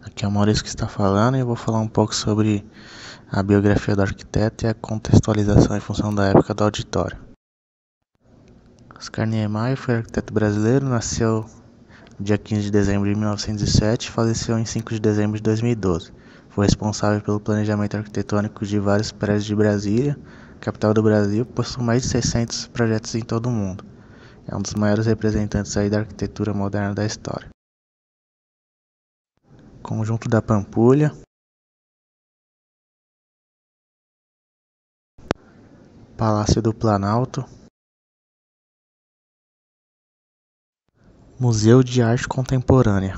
Aqui é o Maurício que está falando e eu vou falar um pouco sobre a biografia do arquiteto e a contextualização em função da época do auditório. Oscar Niemeyer foi arquiteto brasileiro, nasceu no dia 15 de dezembro de 1907 e faleceu em 5 de dezembro de 2012. Foi responsável pelo planejamento arquitetônico de vários prédios de Brasília, capital do Brasil, possui mais de 600 projetos em todo o mundo. É um dos maiores representantes aí da arquitetura moderna da história. Conjunto da Pampulha, Palácio do Planalto, Museu de Arte Contemporânea.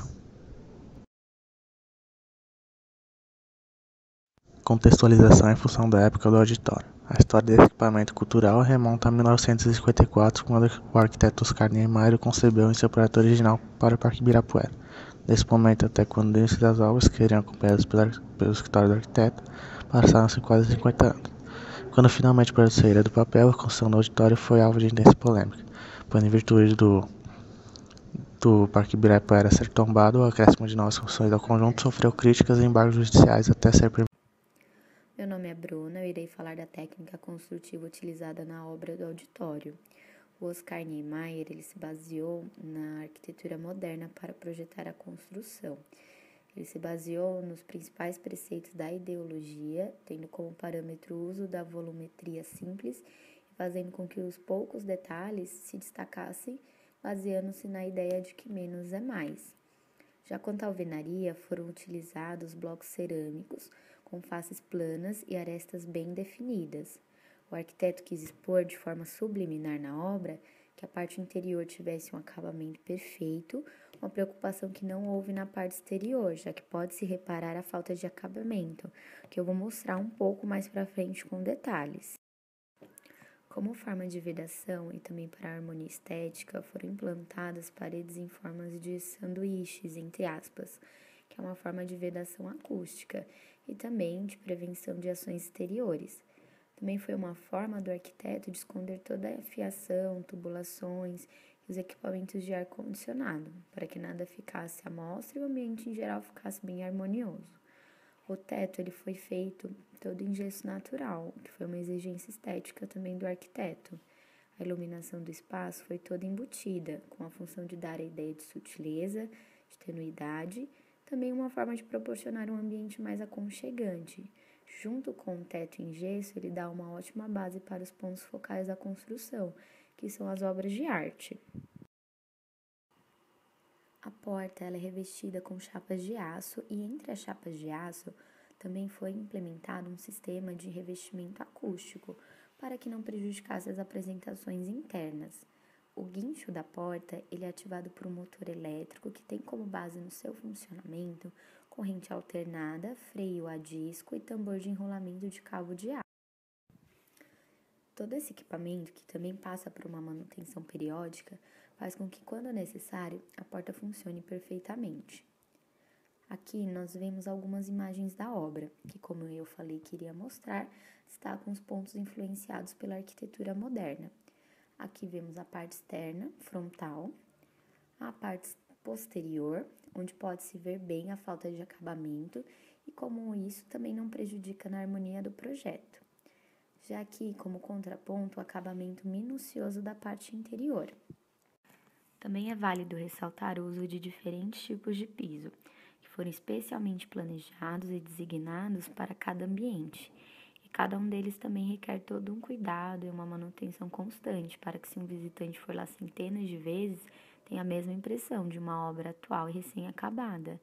Contextualização em função da época do auditório. A história desse equipamento cultural remonta a 1954, quando o arquiteto Oscar Niemeyer concebeu em seu projeto original para o Parque Ibirapuera. Desse momento até quando o início das obras, que seriam acompanhadas pelo escritório do arquiteto, passaram-se quase 50 anos. Quando finalmente o projeto saíra do papel, a construção do auditório foi alvo de intensa polêmica, pois em virtude do Parque Ibirapuera ser tombado, o acréscimo de novas construções ao conjunto sofreu críticas e embargos judiciais até ser permitido. Meu nome é Bruna, eu irei falar da técnica construtiva utilizada na obra do auditório. O Oscar Niemeyer ele se baseou na arquitetura moderna para projetar a construção. Ele se baseou nos principais preceitos da ideologia, tendo como parâmetro o uso da volumetria simples e fazendo com que os poucos detalhes se destacassem, baseando-se na ideia de que menos é mais. Já quanto à alvenaria, foram utilizados blocos cerâmicos com faces planas e arestas bem definidas. O arquiteto quis expor de forma subliminar na obra que a parte interior tivesse um acabamento perfeito, uma preocupação que não houve na parte exterior, já que pode-se reparar a falta de acabamento, que eu vou mostrar um pouco mais para frente com detalhes. Como forma de vedação e também para a harmonia estética, foram implantadas paredes em formas de sanduíches, entre aspas, que é uma forma de vedação acústica e também de prevenção de ações exteriores. Também foi uma forma do arquiteto de esconder toda a fiação, tubulações e os equipamentos de ar-condicionado, para que nada ficasse à mostra e o ambiente em geral ficasse bem harmonioso. O teto ele foi feito todo em gesso natural, que foi uma exigência estética também do arquiteto. A iluminação do espaço foi toda embutida, com a função de dar a ideia de sutileza, de tenuidade, também uma forma de proporcionar um ambiente mais aconchegante. Junto com o teto em gesso, ele dá uma ótima base para os pontos focais da construção, que são as obras de arte. A porta ela é revestida com chapas de aço e entre as chapas de aço também foi implementado um sistema de revestimento acústico para que não prejudicasse as apresentações internas. O guincho da porta ele é ativado por um motor elétrico que tem como base no seu funcionamento corrente alternada, freio a disco e tambor de enrolamento de cabo de aço. Todo esse equipamento, que também passa por uma manutenção periódica, faz com que, quando necessário, a porta funcione perfeitamente. Aqui nós vemos algumas imagens da obra, que, como eu falei que iria mostrar, está com os pontos influenciados pela arquitetura moderna. Aqui vemos a parte externa, frontal, a parte posterior, onde pode-se ver bem a falta de acabamento e como isso também não prejudica na harmonia do projeto. Já aqui, como contraponto, o acabamento minucioso da parte interior. Também é válido ressaltar o uso de diferentes tipos de piso, que foram especialmente planejados e designados para cada ambiente, e cada um deles também requer todo um cuidado e uma manutenção constante, para que se um visitante for lá centenas de vezes, tenha a mesma impressão de uma obra atual e recém-acabada.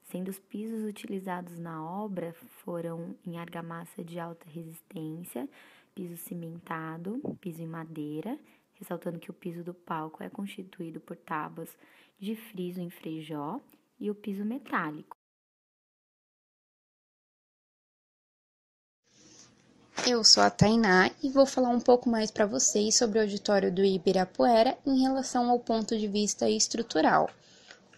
Sendo os pisos utilizados na obra foram em argamassa de alta resistência, piso cimentado, piso em madeira, ressaltando que o piso do palco é constituído por tábuas de friso em frejó e o piso metálico. Eu sou a Tainá e vou falar um pouco mais para vocês sobre o auditório do Ibirapuera em relação ao ponto de vista estrutural.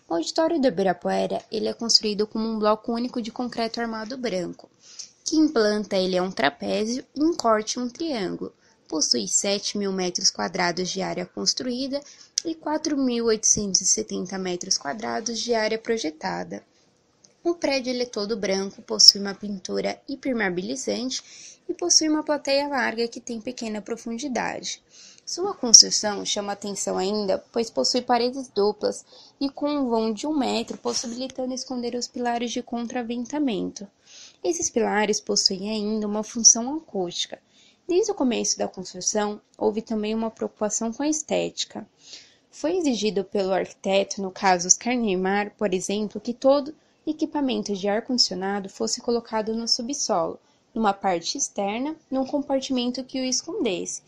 O auditório do Ibirapuera ele é construído como um bloco único de concreto armado branco, que em planta ele é um trapézio e em corte um triângulo. Possui 7.000 metros quadrados de área construída e 4.870 metros quadrados de área projetada. O prédio ele é todo branco, possui uma pintura hipermeabilizante e possui uma plateia larga que tem pequena profundidade. Sua construção chama atenção ainda, pois possui paredes duplas e com um vão de 1 metro, possibilitando esconder os pilares de contraventamento. Esses pilares possuem ainda uma função acústica. Desde o começo da construção, houve também uma preocupação com a estética. Foi exigido pelo arquiteto, no caso Oscar Niemeyer, por exemplo, que todo equipamento de ar-condicionado fosse colocado no subsolo, numa parte externa, num compartimento que o escondesse.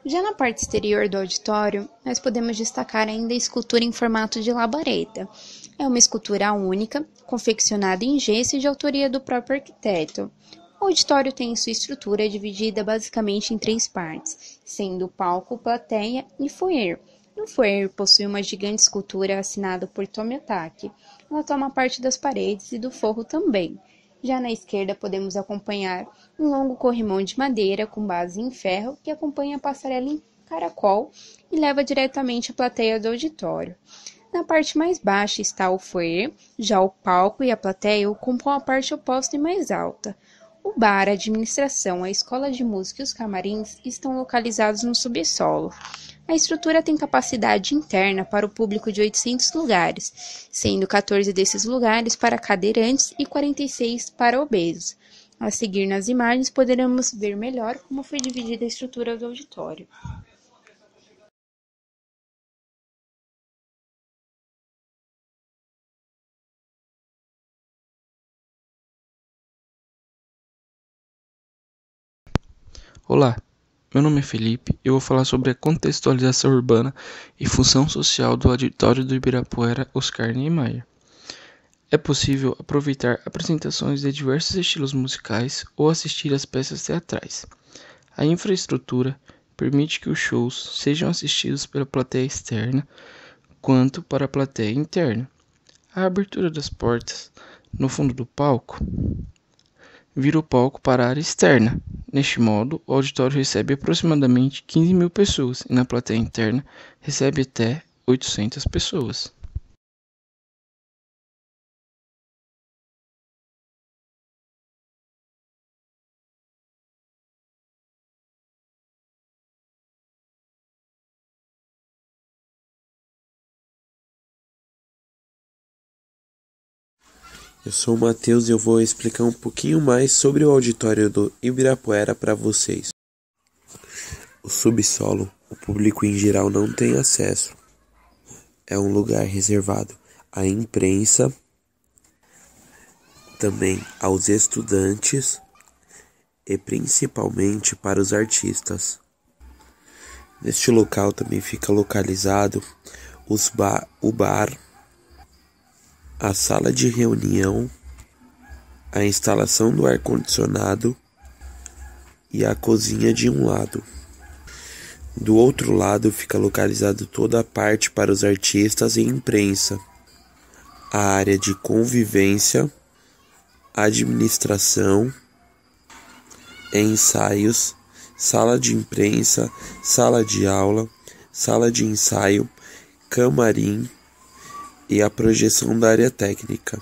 Já na parte exterior do auditório, nós podemos destacar ainda a escultura em formato de labareda. É uma escultura única, confeccionada em gesso e de autoria do próprio arquiteto. O auditório tem sua estrutura dividida basicamente em 3 partes, sendo palco, plateia e foyer. No foyer possui uma gigante escultura assinada por Tomiotaki. Ela toma parte das paredes e do forro também. Já na esquerda podemos acompanhar um longo corrimão de madeira com base em ferro que acompanha a passarela em caracol e leva diretamente à plateia do auditório. Na parte mais baixa está o foyer, já o palco e a plateia ocupam a parte oposta e mais alta. O bar, a administração, a escola de música e os camarins estão localizados no subsolo. A estrutura tem capacidade interna para o público de 800 lugares, sendo 14 desses lugares para cadeirantes e 46 para obesos. A seguir nas imagens poderemos ver melhor como foi dividida a estrutura do auditório. Olá, meu nome é Felipe e eu vou falar sobre a contextualização urbana e função social do auditório do Ibirapuera Oscar Niemeyer. É possível aproveitar apresentações de diversos estilos musicais ou assistir às peças teatrais. A infraestrutura permite que os shows sejam assistidos pela plateia externa quanto para a plateia interna. A abertura das portas no fundo do palco vira o palco para a área externa. Neste modo, o auditório recebe aproximadamente 15.000 pessoas e na plateia interna recebe até 800 pessoas. Eu sou o Matheus e eu vou explicar um pouquinho mais sobre o auditório do Ibirapuera para vocês. O subsolo, o público em geral não tem acesso. É um lugar reservado à imprensa, também aos estudantes e principalmente para os artistas. Neste local também fica localizado o bar, a sala de reunião, a instalação do ar-condicionado e a cozinha de um lado. Do outro lado fica localizado toda a parte para os artistas e imprensa, a área de convivência, administração, ensaios, sala de imprensa, sala de aula, sala de ensaio, camarim e a projeção da área técnica.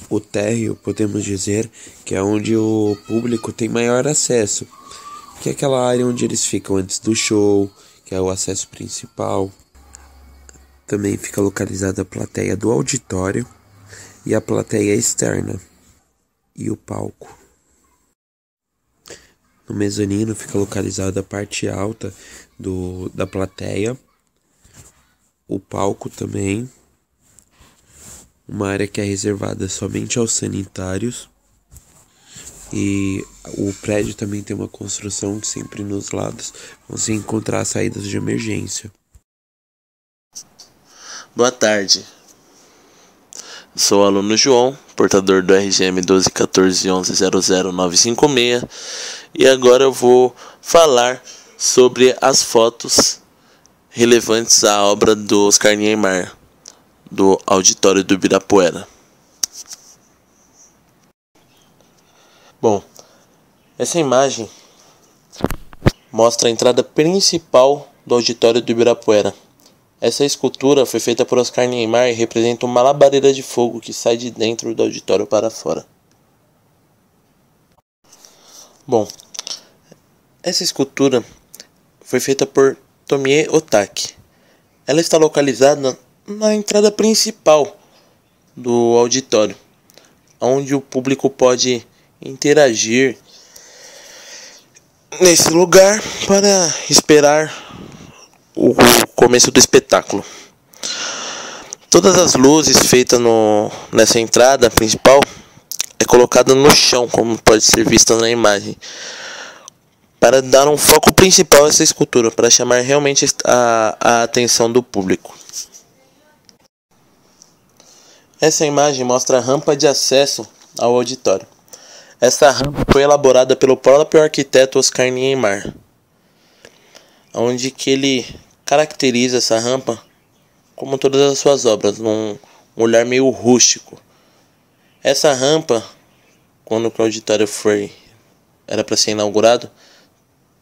O térreo, podemos dizer, que é onde o público tem maior acesso, que é aquela área onde eles ficam antes do show, que é o acesso principal. Também fica localizada a plateia do auditório e a plateia externa e o palco. No mezanino fica localizada a parte alta da plateia, o palco também, uma área que é reservada somente aos sanitários, e o prédio também tem uma construção que sempre nos lados vão se encontrar saídas de emergência. Boa tarde, sou o aluno João, portador do RGM 121411000956, e agora eu vou falar sobre as fotos relevantes à obra do Oscar Niemeyer, do auditório do Ibirapuera. Bom, essa imagem mostra a entrada principal do auditório do Ibirapuera. Essa escultura foi feita por Oscar Niemeyer e representa uma labareda de fogo que sai de dentro do auditório para fora. Bom, essa escultura foi feita por Tomie Otaki. Ela está localizada na entrada principal do auditório, onde o público pode interagir nesse lugar para esperar o começo do espetáculo. Todas as luzes feitas nessa entrada principal é colocada no chão, como pode ser vista na imagem, para dar um foco principal a essa escultura, para chamar realmente a atenção do público. Essa imagem mostra a rampa de acesso ao auditório. Essa rampa foi elaborada pelo próprio arquiteto Oscar Niemeyer, onde que ele caracteriza essa rampa como todas as suas obras, num olhar meio rústico. Essa rampa, quando o auditório era para ser inaugurado,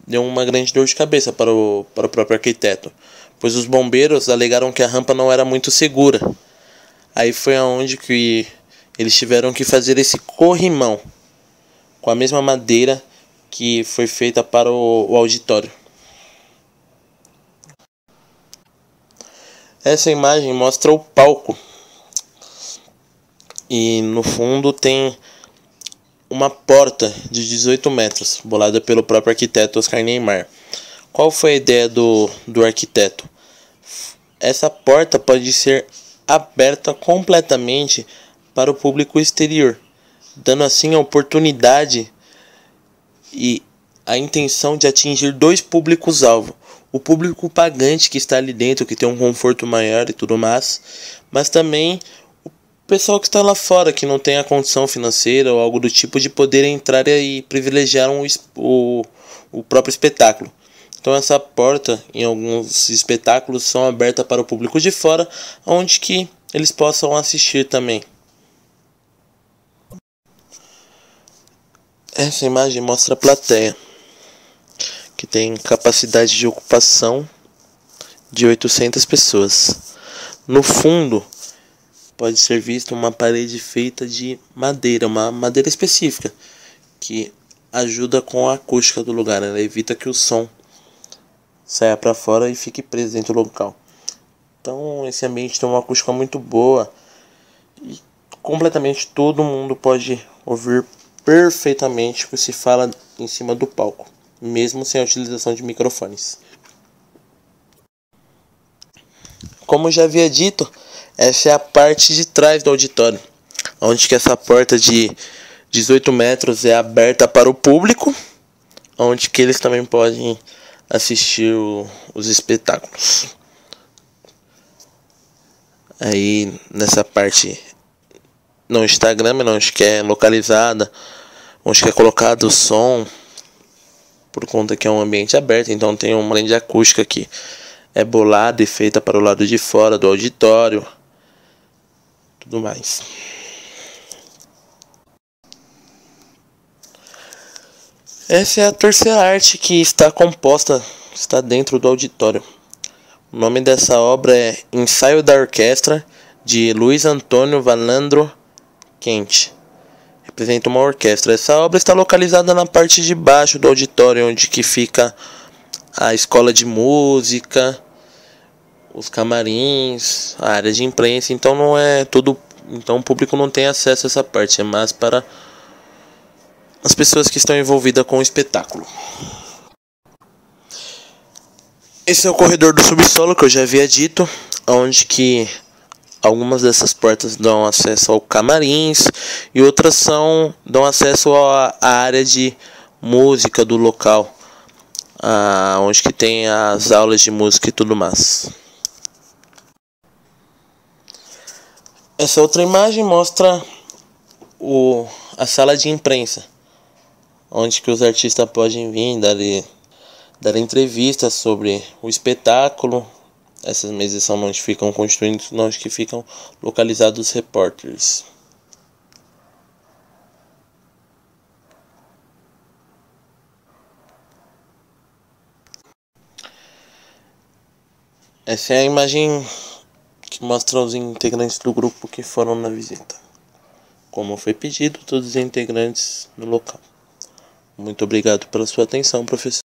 deu uma grande dor de cabeça para o próprio arquiteto, pois os bombeiros alegaram que a rampa não era muito segura. Aí foi aonde que eles tiveram que fazer esse corrimão com a mesma madeira que foi feita para o auditório. Essa imagem mostra o palco e no fundo tem uma porta de 18 metros, bolada pelo próprio arquiteto Oscar Niemeyer. Qual foi a ideia do arquiteto? Essa porta pode ser aberta completamente para o público exterior, dando assim a oportunidade e a intenção de atingir dois públicos-alvo. O público pagante que está ali dentro, que tem um conforto maior e tudo mais, mas também o pessoal que está lá fora, que não tem a condição financeira ou algo do tipo de poder entrar e privilegiar o próprio espetáculo. Então essa porta em alguns espetáculos são abertas para o público de fora, onde que eles possam assistir também. Essa imagem mostra a plateia, que tem capacidade de ocupação de 800 pessoas. No fundo, pode ser vista uma parede feita de madeira, uma madeira específica, que ajuda com a acústica do lugar. Ela evita que o som saia para fora e fique preso dentro do local. Então esse ambiente tem uma acústica muito boa e completamente todo mundo pode ouvir perfeitamente o que se fala em cima do palco, mesmo sem a utilização de microfones. Como já havia dito, essa é a parte de trás do auditório, onde que essa porta de 18 metros é aberta para o público, onde que eles também podem assistir os espetáculos. Aí nessa parte no Instagram, onde que é localizada, onde que é colocado o som, por conta que é um ambiente aberto, então tem uma grande acústica que é bolada e feita para o lado de fora do auditório, tudo mais. Essa é a terceira arte que está dentro do auditório. O nome dessa obra é Ensaio da Orquestra, de Luiz Antônio Valandro Quente. Representa uma orquestra. Essa obra está localizada na parte de baixo do auditório, onde que fica a escola de música, os camarins, a área de imprensa. Então não é todo, então o público não tem acesso a essa parte, é mais para as pessoas que estão envolvidas com o espetáculo. Esse é o corredor do subsolo que eu já havia dito, onde que algumas dessas portas dão acesso ao camarins e outras dão acesso à área de música do local, onde que tem as aulas de música e tudo mais. Essa outra imagem mostra a sala de imprensa, onde que os artistas podem vir dar entrevistas sobre o espetáculo. Essas mesas são onde ficam constituídos, onde que ficam localizados os repórteres. Essa é a imagem que mostra os integrantes do grupo que foram na visita. Como foi pedido, todos os integrantes no local. Muito obrigado pela sua atenção, professor.